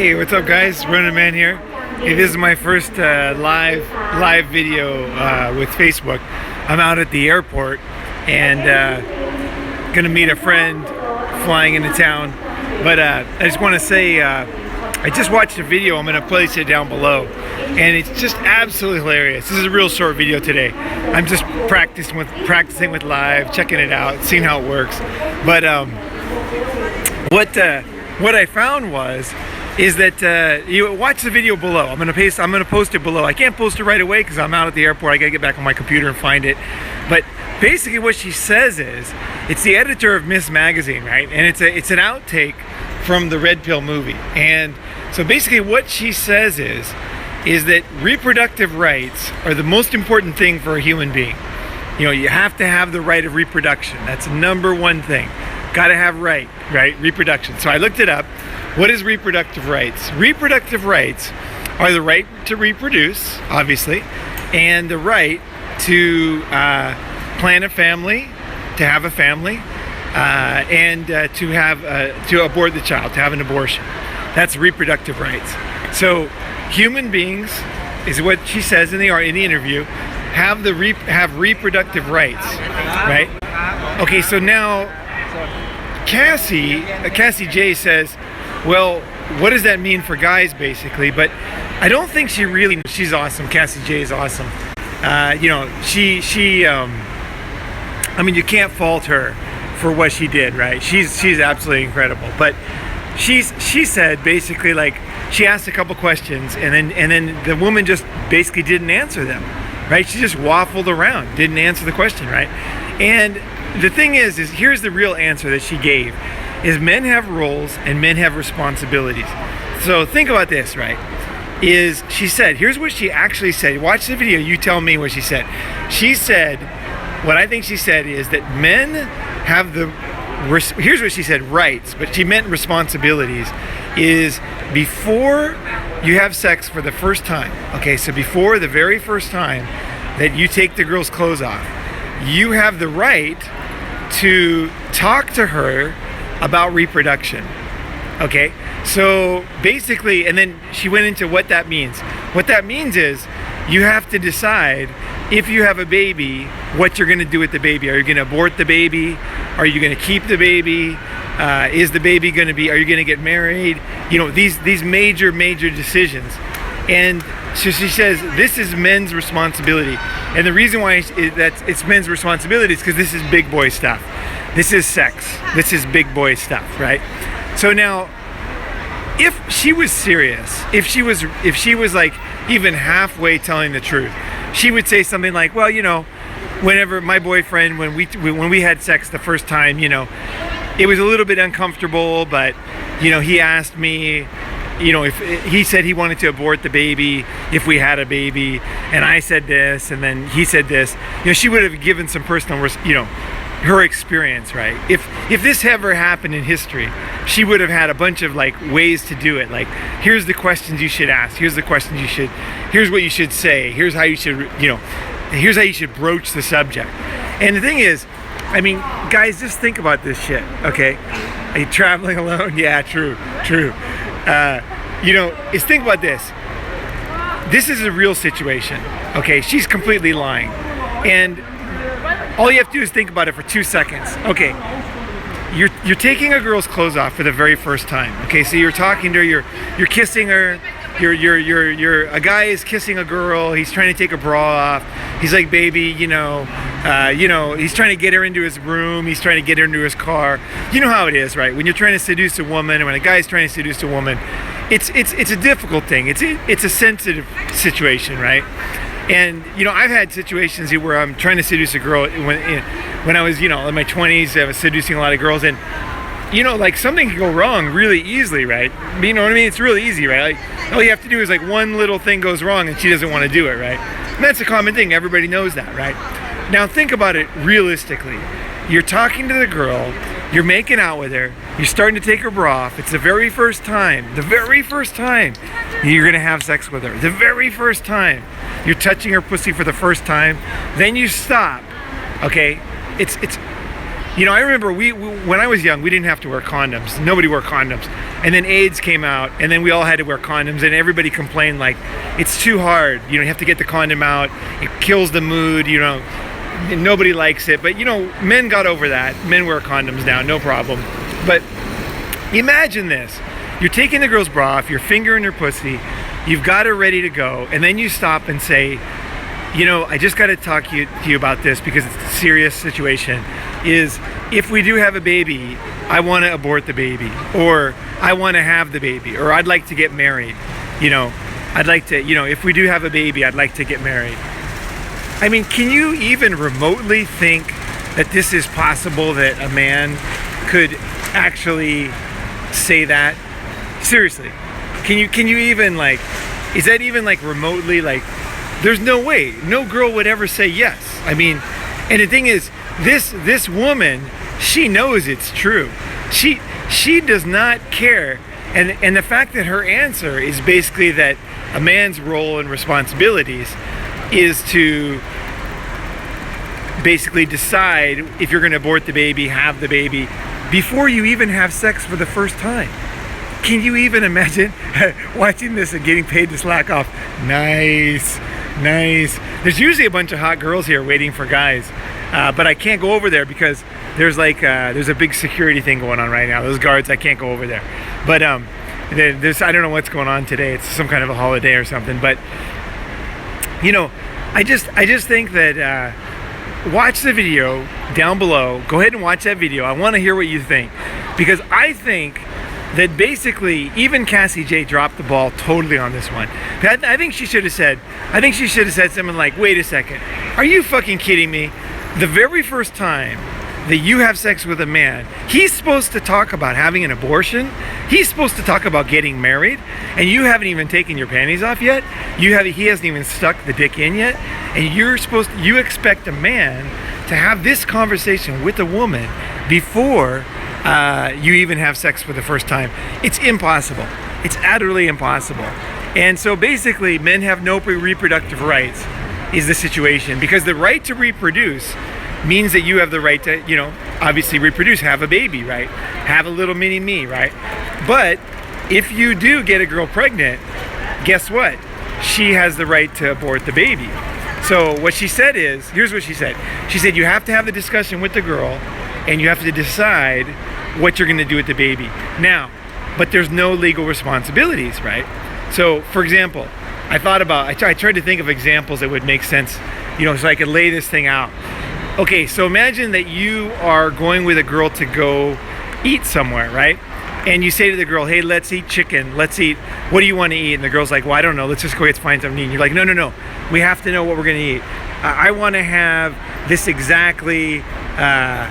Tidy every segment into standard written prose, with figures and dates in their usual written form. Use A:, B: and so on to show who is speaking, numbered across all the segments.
A: Hey, what's up guys? Ronin Man here. Hey, this is my first live video with Facebook. I'm out at the airport and gonna meet a friend flying into town. But I just want to say I just watched a video. I'm gonna place it down below, and it's just absolutely hilarious. This is a real short video today. I'm just practicing with live, checking it out, seeing how it works. But what I found is that you watch the video below. I'm gonna post it below. I can't post it right away because I'm out at the airport. I gotta get back on my computer and find it. But basically, what she says is, it's the editor of Miss Magazine, right? And it's an outtake from the Red Pill movie. And so basically, what she says is that reproductive rights are the most important thing for a human being. You know, you have to have the right of reproduction. That's the number one thing. Gotta have right? Reproduction. So I looked it up. What is reproductive rights? Reproductive rights are the right to reproduce, obviously, and the right to plan a family, to have a family, and to abort the child, to have an abortion. That's reproductive rights. So human beings, is what she says in the interview, have reproductive rights, right? Okay, so now Cassie J says, well, what does that mean for guys, basically? But I don't think she's awesome. Cassie J is awesome. You know, I mean, you can't fault her for what she did, right? She's absolutely incredible. But she said basically, like, she asked a couple questions and then the woman just basically didn't answer them, right? She just waffled around, didn't answer the question, right? And the thing is here's the real answer that she gave, is men have roles and men have responsibilities. So think about this, right? Here's what she actually said. Watch the video, you tell me what she said. She said, what I think she said is that men have here's what she said, rights, but she meant responsibilities, is before you have sex for the first time, okay, so before the very first time that you take the girl's clothes off, you have the right to talk to her about reproduction. Okay, so basically, and then she went into what that means. What that means is you have to decide, if you have a baby, what you're going to do with the baby. Are you going to abort the baby? Are you going to keep the baby? Is the baby going to be, are you going to get married? You know, these major decisions. And so she says this is men's responsibility. And the reason why it's men's responsibility is because this is big boy stuff. This is sex. This is big boy stuff, right? So now, if she was serious, if she was like even halfway telling the truth, she would say something like, well, you know, whenever my boyfriend, when we had sex the first time, you know, it was a little bit uncomfortable, but, you know, he asked me, you know, if he said he wanted to abort the baby if we had a baby, and I said this, and then he said this. You know, she would have given some personal, you know, her experience, right? If this ever happened in history, she would have had a bunch of like ways to do it. Like, here's the questions you should ask. Here's the questions here's what you should say. Here's how you should, you know, here's how you should broach the subject. And the thing is, I mean, guys, just think about this shit, okay? Are you traveling alone? Yeah, true. You know, think about this. This is a real situation, okay? She's completely lying. And all you have to do is think about it for 2 seconds. Okay, you're taking a girl's clothes off for the very first time. Okay, so you're talking to her, you're kissing her, a guy is kissing a girl, he's trying to take her bra off. He's like, baby, you know, he's trying to get her into his room, he's trying to get her into his car. You know how it is, right? When you're trying to seduce a woman, and when a guy's trying to seduce a woman, it's a difficult thing. It's a sensitive situation, right? And, you know, I've had situations where I'm trying to seduce a girl when I was, you know, in my 20s. I was seducing a lot of girls, and, you know, like, something can go wrong really easily, right? You know what I mean? It's really easy, right? Like, all you have to do is, like, one little thing goes wrong and she doesn't want to do it, right? And that's a common thing. Everybody knows that, right? Now think about it realistically. You're talking to the girl, you're making out with her, you're starting to take her bra off. It's the very first time you're gonna have sex with her. The very first time you're touching her pussy for the first time, then you stop. Okay, You know, I remember when I was young, we didn't have to wear condoms. Nobody wore condoms. And then AIDS came out, and then we all had to wear condoms, and everybody complained like, it's too hard. You know, you have to get the condom out. It kills the mood, you know. Nobody likes it. But, you know, men got over that. Men wear condoms now, no problem. But imagine this. You're taking the girl's bra off, you're fingering her pussy, you've got her ready to go, and then you stop and say, you know, I just got to talk to you about this because it's a serious situation. Is if we do have a baby, I want to abort the baby, or I want to have the baby, or I'd like to get married. You know, I'd like to, you know, if we do have a baby, I'd like to get married. I mean, can you even remotely think that this is possible, that a man could actually say that? Seriously, can you even, like, is that even like remotely, like, there's no way, no girl would ever say yes. I mean, and the thing is, this woman, she knows it's true. She does not care, and the fact that her answer is basically that a man's role and responsibilities is to basically decide if you're going to abort the baby, have the baby, before you even have sex for the first time. Can you even imagine watching this and getting paid to slack off? Nice. There's usually a bunch of hot girls here waiting for guys, but I can't go over there because there's like there's a big security thing going on right now. Those guards, I can't go over there. But there's, I don't know what's going on today. It's some kind of a holiday or something. But you know, I just think that watch the video down below. Go ahead and watch that video. I want to hear what you think, because I think that basically even Cassie J dropped the ball totally on this one. I think she should have said something like, wait a second, are you fucking kidding me? The very first time that you have sex with a man, he's supposed to talk about having an abortion, he's supposed to talk about getting married, and you haven't even taken your panties off yet, he hasn't even stuck the dick in yet, and you expect a man to have this conversation with a woman before you even have sex for the first time. It's impossible. It's utterly impossible. And so basically, men have no reproductive rights is the situation, because the right to reproduce means that you have the right to, you know, obviously reproduce, have a baby, right? Have a little mini me, right? But if you do get a girl pregnant, guess what? She has the right to abort the baby. So what she said is, here's what she said. She said, you have to have the discussion with the girl, and you have to decide what you're going to do with the baby. Now, but there's no legal responsibilities, right? So, for example, I tried to think of examples that would make sense, you know, so I could lay this thing out. Okay, so imagine that you are going with a girl to go eat somewhere, right? And you say to the girl, hey, let's eat chicken. Let's eat, what do you want to eat? And the girl's like, well, I don't know. Let's just go find something to eat. And you're like, no. We have to know what we're going to eat. I want to have this exactly, I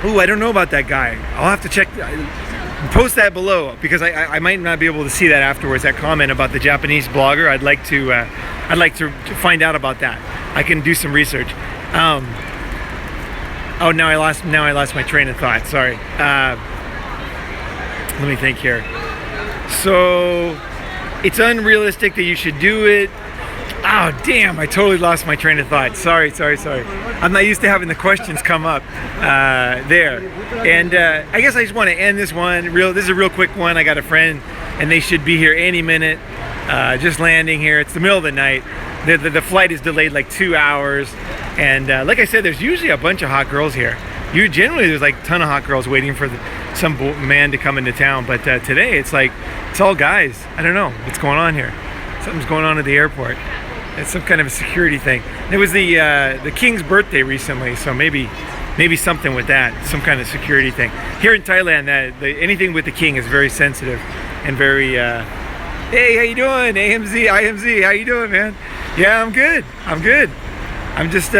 A: don't know about that guy. I'll have to check. Post that below, because I might not be able to see that afterwards. That comment about the Japanese blogger. I'd like to find out about that. I can do some research. Oh, now I lost my train of thought. Sorry. Let me think here. So it's unrealistic that you should do it. Oh, damn, I totally lost my train of thought. Sorry. I'm not used to having the questions come up there. And I guess I just want to end this one. This is a real quick one. I got a friend, and they should be here any minute. Just landing here. It's the middle of the night. The flight is delayed like 2 hours. And like I said, there's usually a bunch of hot girls here. Generally, there's like a ton of hot girls waiting for some man to come into town. But today, it's all guys. I don't know what's going on here. Something's going on at the airport. It's some kind of a security thing. It was the king's birthday recently, so maybe something with that, some kind of security thing. Here in Thailand, anything with the king is very sensitive and very. Hey, how you doing? IMZ, how you doing, man? Yeah, I'm good. I'm just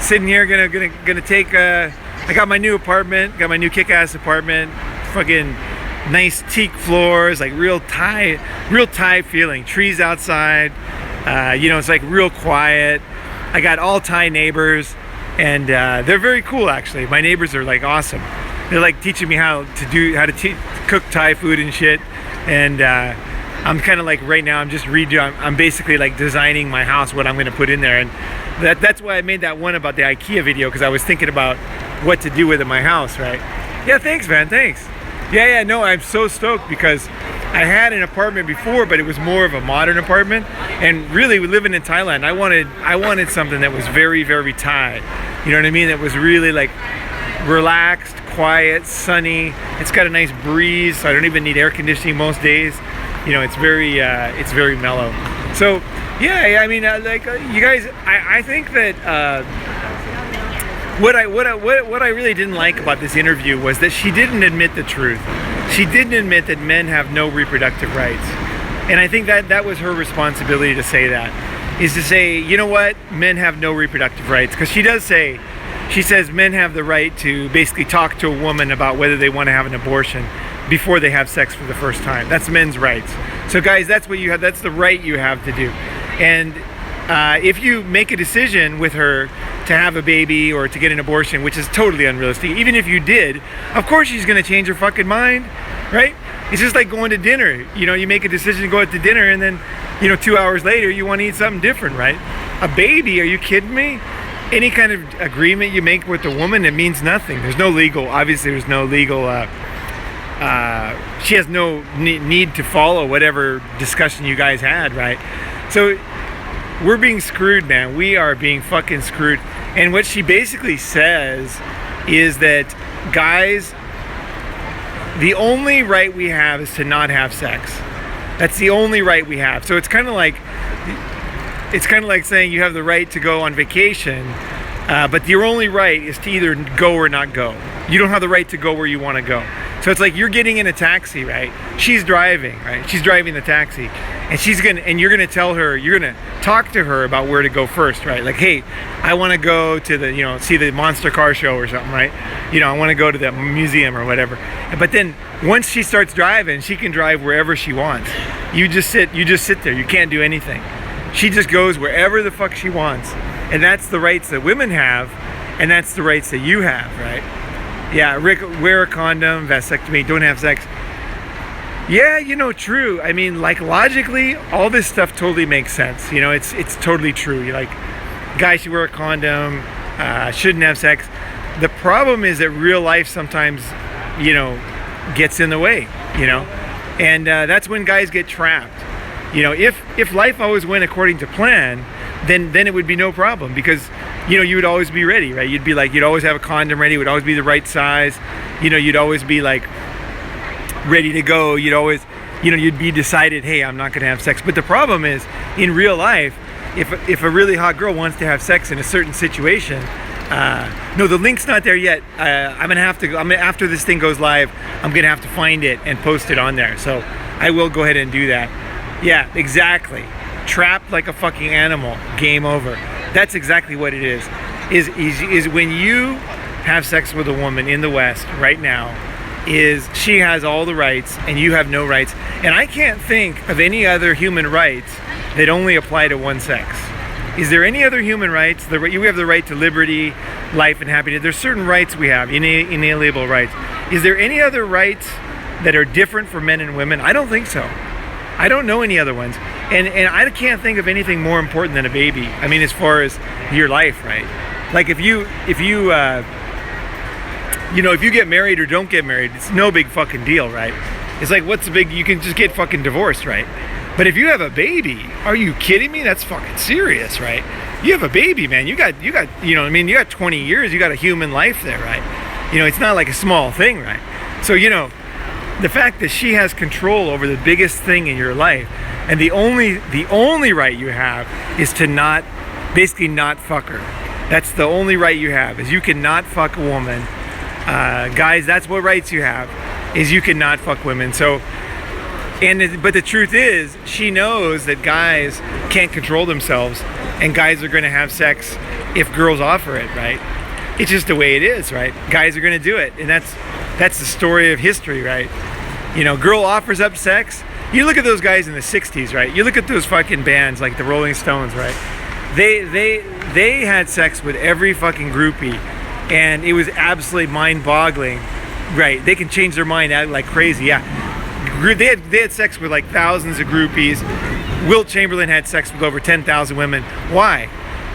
A: sitting here, gonna take. I got my new apartment, got my new kick-ass apartment. Fucking nice teak floors, like real Thai feeling. Trees outside. It's like real quiet. I got all Thai neighbors, and they're very cool actually. My neighbors are like awesome. They're like teaching me how to cook Thai food and shit. And I'm kind of like right now I'm basically like designing my house, what I'm going to put in there. And that's why I made that one about the IKEA video, because I was thinking about what to do with in my house, right? Yeah, thanks, man, thanks. Yeah, no, I'm so stoked because I had an apartment before, but it was more of a modern apartment. And really, living in Thailand, I wanted something that was very, very Thai. You know what I mean? That was really like relaxed, quiet, sunny. It's got a nice breeze, so I don't even need air conditioning most days. You know, it's very mellow. So, yeah, I mean, you guys, I think that what I really didn't like about this interview was that she didn't admit the truth. She didn't admit that men have no reproductive rights. And I think that was her responsibility to say that, is to say, you know what, men have no reproductive rights. Because she says men have the right to basically talk to a woman about whether they want to have an abortion before they have sex for the first time. That's men's rights. So guys, that's what you have, that's the right you have to do. And if you make a decision with her to have a baby or to get an abortion, which is totally unrealistic, even if you did, of course she's gonna change her fucking mind, right? It's just like going to dinner. You know, you make a decision to go out to dinner and then, you know, 2 hours later you want to eat something different, right? A baby, are you kidding me? Any kind of agreement you make with a woman, it means nothing. There's no legal, obviously there's no legal, she has no need to follow whatever discussion you guys had, right? So we're being screwed, man. We are being fucking screwed. And what she basically says is that, guys, the only right we have is to not have sex. That's the only right we have. So it's kind of like saying you have the right to go on vacation, but your only right is to either go or not go. You don't have the right to go where you want to go. So it's like you're getting in a taxi, right? She's driving, right? She's driving the taxi, and you're gonna tell her, you're gonna talk to her about where to go first, right? Like, hey, I want to go to the, you know, see the monster car show or something, right? You know, I want to go to the museum or whatever. But then once she starts driving, she can drive wherever she wants. You just sit there. You can't do anything. She just goes wherever the fuck she wants, and that's the rights that women have, and that's the rights that you have, right? Yeah, Rick, wear a condom, vasectomy, don't have sex. Yeah, you know, true. I mean, like, logically, all this stuff totally makes sense. You know, it's totally true. You're like, guys should wear a condom, shouldn't have sex. The problem is that real life sometimes, you know, gets in the way, you know, and that's when guys get trapped. You know, if life always went according to plan, then it would be no problem, because, you know, you would always be ready, right? You'd be like, you'd always have a condom ready, it would always be the right size, you know, you'd always be like ready to go, you'd always, you know, you'd be decided, hey, I'm not gonna have sex. But the problem is, in real life, if a really hot girl wants to have sex in a certain situation, no, the link's not there yet. I'm gonna have to go, after this thing goes live, I'm gonna have to find it and post it on there. So I will go ahead and do that. Yeah, exactly. Trapped like a fucking animal, game over. That's exactly what it is when you have sex with a woman in the West right now, is she has all the rights and you have no rights. And I can't think of any other human rights that only apply to one sex. Is there any other human rights? We have the right to liberty, life, and happiness. There's certain rights we have, inalienable rights. Is there any other rights that are different for men and women? I don't think so. I don't know any other ones. And I can't think of anything more important than a baby. I mean, as far as your life, right? Like if you get married or don't get married, it's no big fucking deal, right? It's like, what's the big, you can just get fucking divorced, right? But if you have a baby, are you kidding me? That's fucking serious, right? You have a baby, man. You got, you know what I mean? You got 20 years, you got a human life there, right? You know, it's not like a small thing, right? So, you know, the fact that she has control over the biggest thing in your life, and the only right you have is to basically not fuck her. That's the only right you have, is you cannot fuck a woman. Guys, that's what rights you have, is you cannot fuck women. So, but the truth is, she knows that guys can't control themselves, and guys are gonna have sex if girls offer it, right? It's just the way it is, right? Guys are gonna do it, and that's the story of history, right? You know, girl offers up sex. You look at those guys in the 60s, right? You look at those fucking bands like the Rolling Stones, right? They had sex with every fucking groupie, and it was absolutely mind-boggling, right? They can change their mind out like crazy, yeah. They had sex with like thousands of groupies. Wilt Chamberlain had sex with over 10,000 women. Why?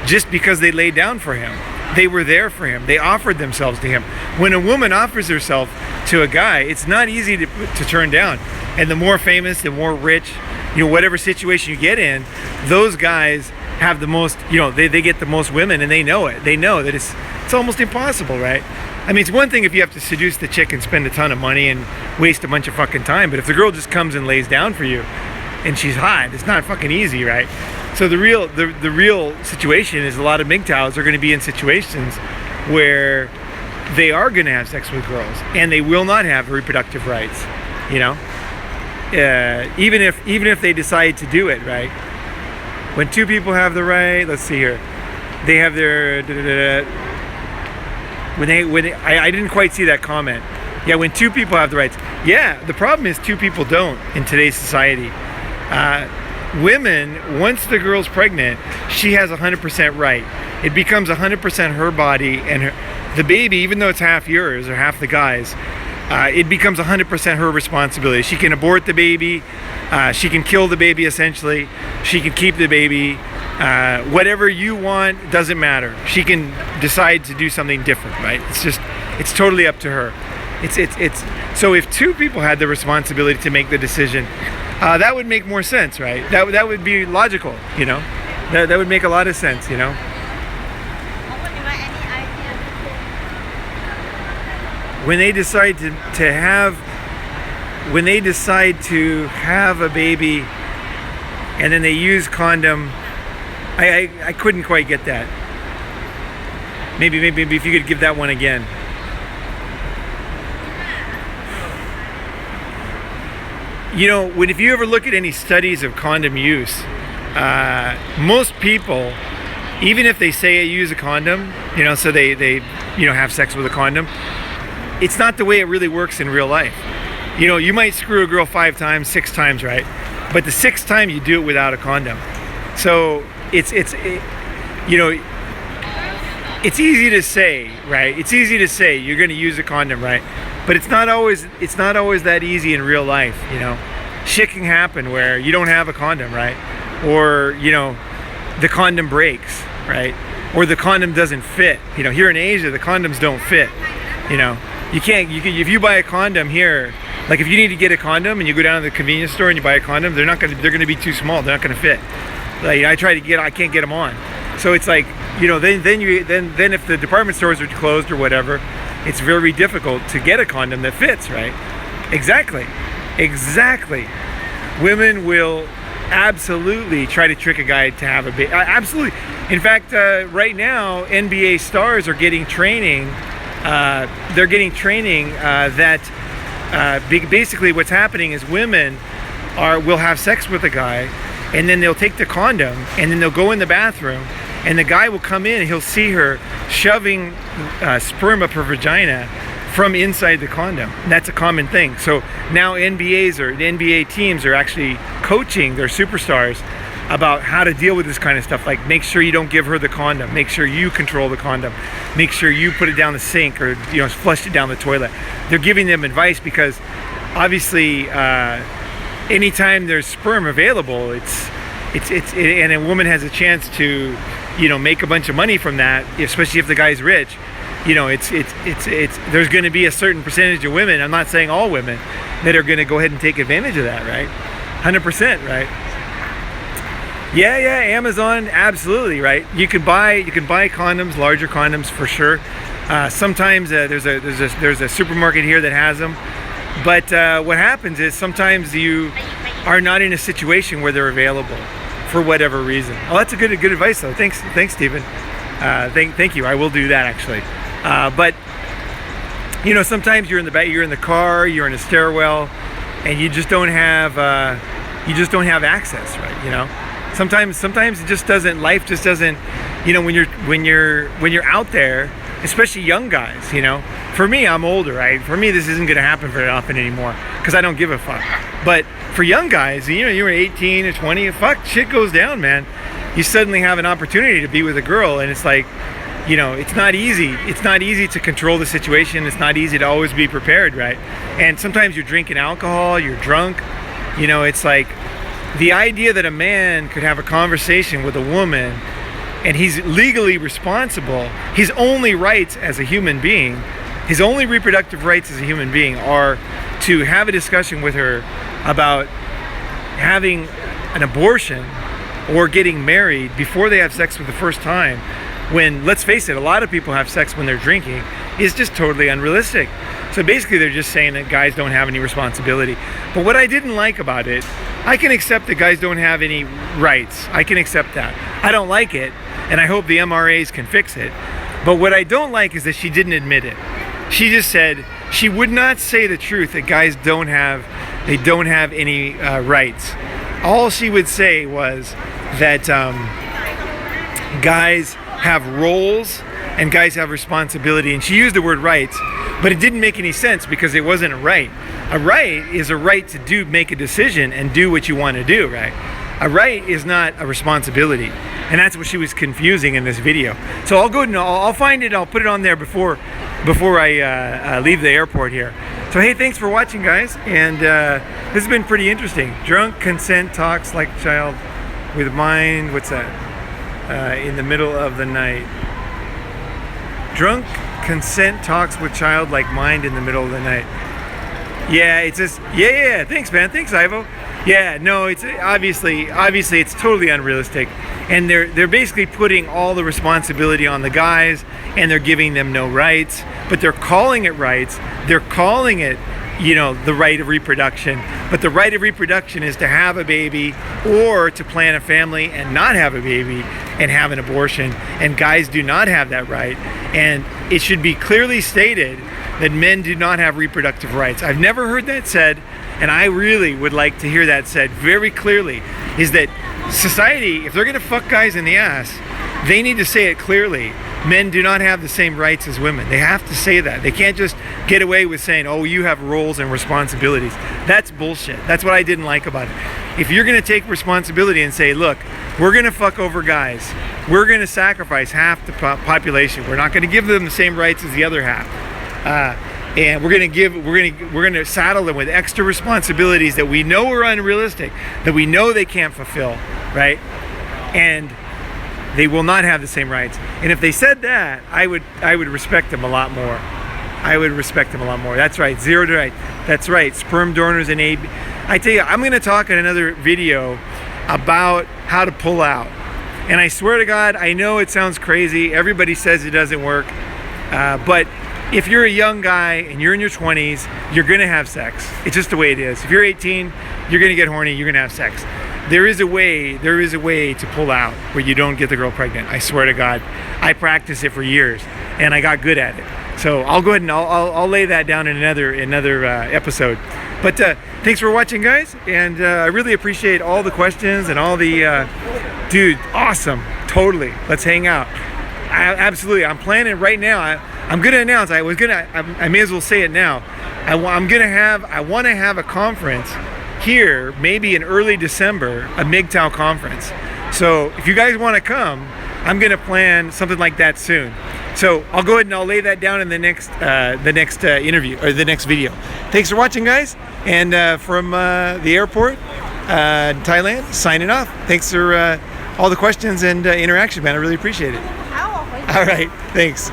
A: Just because they laid down for him. They were there for him. They offered themselves to him. When a woman offers herself to a guy, it's not easy to turn down. And the more famous, the more rich, whatever situation you get in, those guys have the most, they get the most women, and they know it. They know that it's almost impossible, right? I mean, it's one thing if you have to seduce the chick and spend a ton of money and waste a bunch of fucking time, but if the girl just comes and lays down for you and she's hot, it's not fucking easy, right? So the real situation is a lot of MGTOWs are going to be in situations where they are going to have sex with girls and they will not have reproductive rights, even if they decide to do it, right? When two people have the right, let's see here, they have their I didn't quite see that comment. Yeah, when two people have the rights. Yeah, the problem is two people don't in today's society. Women, once the girl's pregnant, she has 100% right. It becomes 100% her body, and the baby, even though it's half yours or half the guy's, it becomes 100% her responsibility. She can abort the baby, she can kill the baby essentially, she can keep the baby, whatever you want, doesn't matter. She can decide to do something different, right? It's totally up to her. So if two people had the responsibility to make the decision, that would make more sense, right? That would be logical, that would make a lot of sense, When they decide to have a baby and then they use condom, I couldn't quite get that. Maybe if you could give that one again. If you ever look at any studies of condom use, most people, even if they say they use a condom, so they have sex with a condom, it's not the way it really works in real life. You might screw a girl 5 times, 6 times, right? But the 6th time you do it without a condom. So it's easy to say, right? It's easy to say you're going to use a condom, right? But it's not always that easy in real life, Shit can happen where you don't have a condom, right? Or, the condom breaks, right? Or the condom doesn't fit. Here in Asia, the condoms don't fit. If you buy a condom here, like if you need to get a condom and you go down to the convenience store and you buy a condom, they're going to be too small. They're not going to fit. Like I can't get them on. So it's like, then if the department stores are closed or whatever, it's very difficult to get a condom that fits, right? Exactly. Women will absolutely try to trick a guy to have a baby. Absolutely. In fact, right now, NBA stars are getting training. They're getting training that basically what's happening is women will have sex with a guy, and then they'll take the condom, and then they'll go in the bathroom, and the guy will come in and he'll see her shoving sperm up her vagina from inside the condom. And that's a common thing. So now the NBA teams are actually coaching their superstars about how to deal with this kind of stuff. Like, make sure you don't give her the condom. Make sure you control the condom. Make sure you put it down the sink or flush it down the toilet. They're giving them advice because obviously anytime there's sperm available, and a woman has a chance to make a bunch of money from that, especially if the guy's rich. There's going to be a certain percentage of women, I'm not saying all women, that are going to go ahead and take advantage of that, right? 100%, right? Yeah, Amazon, absolutely, right? You can buy condoms, larger condoms for sure. Sometimes there's a supermarket here that has them, but what happens is sometimes you are not in a situation where they're available for whatever reason. Oh, that's a good advice though. Thanks, Stephen. Thank you. I will do that actually. But sometimes you're in the car, you're in a stairwell, and you just don't have access, right? Sometimes it just doesn't. Life just doesn't. When you're out there, especially young guys. For me, I'm older, right? For me, this isn't going to happen very often anymore because I don't give a fuck. But for young guys, you're 18 or 20, fuck, shit goes down, man. You suddenly have an opportunity to be with a girl, and it's like, it's not easy. It's not easy to control the situation. It's not easy to always be prepared, right? And sometimes you're drinking alcohol, you're drunk. It's like the idea that a man could have a conversation with a woman and he's legally responsible. His only rights as a human being, his only reproductive rights as a human being are to have a discussion with her about having an abortion or getting married before they have sex for the first time, when, let's face it, a lot of people have sex when they're drinking, is just totally unrealistic. So basically they're just saying that guys don't have any responsibility. But what I didn't like about it, I can accept that guys don't have any rights. I can accept that. I don't like it, and I hope the MRAs can fix it. But what I don't like is that she didn't admit it. She just said she would not say the truth, that guys don't have any rights. All she would say was that guys have roles and guys have responsibility, and she used the word rights, but it didn't make any sense because it wasn't a right. A right is a right to make a decision and do what you want to do, right? A right is not a responsibility, and that's what she was confusing in this video. So I'll go and I'll find it, I'll put it on there before I leave the airport here. So hey, thanks for watching, guys, and this has been pretty interesting. Drunk consent talks like child with mind, what's that? In the middle of the night. Drunk consent talks with child like mind in the middle of the night. Yeah, it's just, yeah, thanks man, thanks Ivo. Yeah, no, it's obviously it's totally unrealistic, and they're basically putting all the responsibility on the guys, and they're giving them no rights, but they're calling it rights. They're calling it, you know, the right of reproduction, but the right of reproduction is to have a baby or to plan a family and not have a baby and have an abortion, and guys do not have that right, and it should be clearly stated that men do not have reproductive rights. I've never heard that said, and I really would like to hear that said very clearly, is that society, if they're gonna fuck guys in the ass, they need to say it clearly. Men do not have the same rights as women. They have to say that. They can't just get away with saying, oh, you have roles and responsibilities. That's bullshit. That's what I didn't like about it. If you're gonna take responsibility and say, look, we're gonna fuck over guys, we're gonna sacrifice half the population, we're not gonna give them the same rights as the other half, and we're gonna saddle them with extra responsibilities that we know are unrealistic, that we know they can't fulfill, right? And they will not have the same rights. And if they said that, I would respect them a lot more. I would respect them a lot more. That's right, zero to right. That's right, sperm donors and AB. I tell you, I'm gonna talk in another video about how to pull out. And I swear to God, I know it sounds crazy. Everybody says it doesn't work, but if you're a young guy and you're in your 20s, you're gonna have sex. It's just the way it is. If you're 18, you're gonna get horny, you're gonna have sex. There is a way to pull out where you don't get the girl pregnant. I swear to God. I practiced it for years and I got good at it. So I'll go ahead and I'll lay that down in another episode. But thanks for watching, guys, and I really appreciate all the questions and all the dude, awesome, totally. Let's hang out. Absolutely, I'm planning right now. I'm gonna announce. I may as well say it now. I want to have a conference here, maybe in early December, a MGTOW conference. So if you guys want to come, I'm gonna plan something like that soon. So I'll go ahead and I'll lay that down in the next interview or the next video. Thanks for watching, guys, and from the airport, Thailand, signing off. Thanks for all the questions and interaction, man. I really appreciate it. All right, thanks.